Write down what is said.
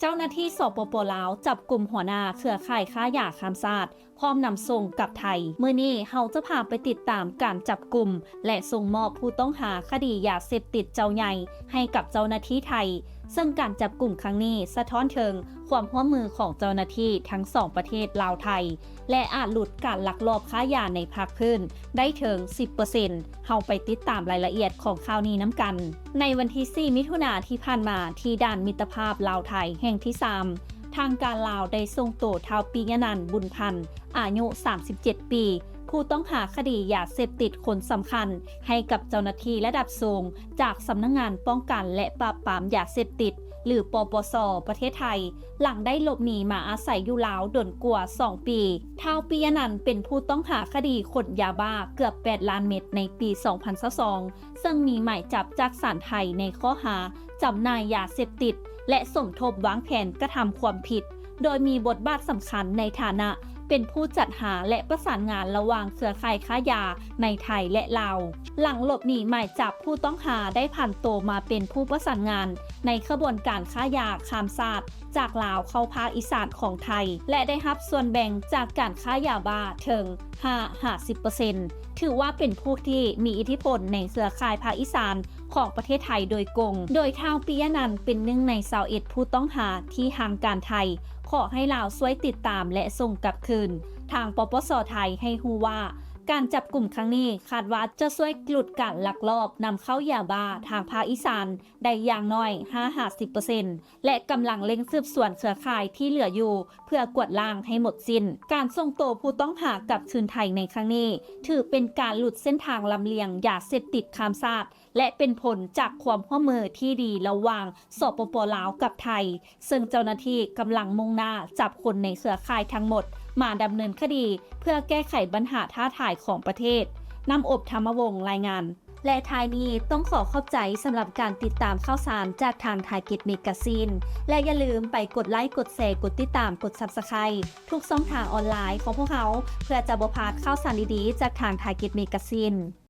จ้าหน้าที่สปป.ลาวจับกลุ่มหัวหน้าเครือข่ายค้ายาข้ามชาติพร้อมนำส่งกลับไทยมื้อนี้เฮาจะพาไปติดตามการจับกลุ่มและส่งมอบผู้ต้องหาคดียาเสพติดเจ้าใหญ่ให้กับเจ้าหน้าที่ไทยซึ่งการจับกลุ่มครั้งนี้สะท้อนถึงความร่วมมือของเจ้าหน้าที่ทั้งสองประเทศลาวไทยและอาจหลุดการลักลอบค้ายาในภาคพื้นได้ถึง 10% เฮาไปติดตามรายละเอียดของข่าวนี้น้ำกันในวันที่ 4 มิถุนายนที่ผ่านมาที่ด่านมิตรภาพลาวไทยแห่งที่ 3ทางการลาวได้ส่งตัวท้าวปิยะนันท์บุญพันธ์อายุ 37 ปีผู้ต้องหาคดียาเสพติดคนสำคัญให้กับเจ้าหน้าที่ระดับสูงจากสำนักงานป้องกันและปราบปรามยาเสพติดหรือปปส.ประเทศไทยหลังได้หลบหนีมาอาศัยอยู่ลาวดนกว่า 2 ปีท้าวปิยะนันท์เป็นผู้ต้องหาคดีขนยาบ้าเกือบ 8 ล้านเม็ดในปี 2022ซึ่งมีหมายจับจากศาลไทยในข้อหาจำหน่ายยาเสพติดและสมทบวางแผนกระทำความผิดโดยมีบทบาทสำคัญในฐานะเป็นผู้จัดหาและประสานงานระหว่างเครือข่ายค้ายาในไทยและลาวหลังหลบหนีหมายจับผู้ต้องหาได้ผันตัวมาเป็นผู้ประสานงานในขบวนการค้ายาข้ามชาติจากลาวเข้าภาคอีสานของไทยและได้รับส่วนแบ่งจากการค้ายาบ้าถึง 50% ถือว่าเป็นผู้ที่มีอิทธิพลในเครือข่ายภาคอีสานของประเทศไทยโดยกงโดยท้าวปิยะนันท์เป็นหนึ่งใน21ผู้ต้องหาที่ทางการไทยขอให้ลาวช่วยติดตามและส่งกลับคืนทางปปส.ไทยให้ฮู้ว่าการจับกลุ่มครั้งนี้คาดว่าจะช่วยกลุดการลักลอบนำเข้ายาบ้าทางภาคอีสานได้อย่างน้อย 50% และกำลังเร่งสืบสวนเครือข่ายที่เหลืออยู่เพื่อกวดล้างให้หมดสิ้นการส่งตัวผู้ต้องหากลับคืนไทยในครั้งนี้ถือเป็นการหลุดเส้นทางลำเลียงยาเสพติดข้ามชาติและเป็นผลจากความร่วมมือที่ดีระหว่างสปป.ลาวกับไทยซึ่งเจ้าหน้าที่กำลังมุ่งหน้าจับคนในเครือข่ายทั้งหมดมาดำเนินคดีเพื่อแก้ไขปัญหาท้าทายของประเทศนำอบธรรมวงศ์รายงานและท้ายนี้ต้องขอขอบใจสำหรับการติดตามข่าวสารจากทางไทยกิจเมกาซีนและอย่าลืมไปกดไลค์กดแชร์กดติดตามกด Subscribe ทุกช่องทางออนไลน์ของพวกเขาเพื่อจะบ่พลาดข่าวสารดีๆจากทางไทยกิจเมกาซีน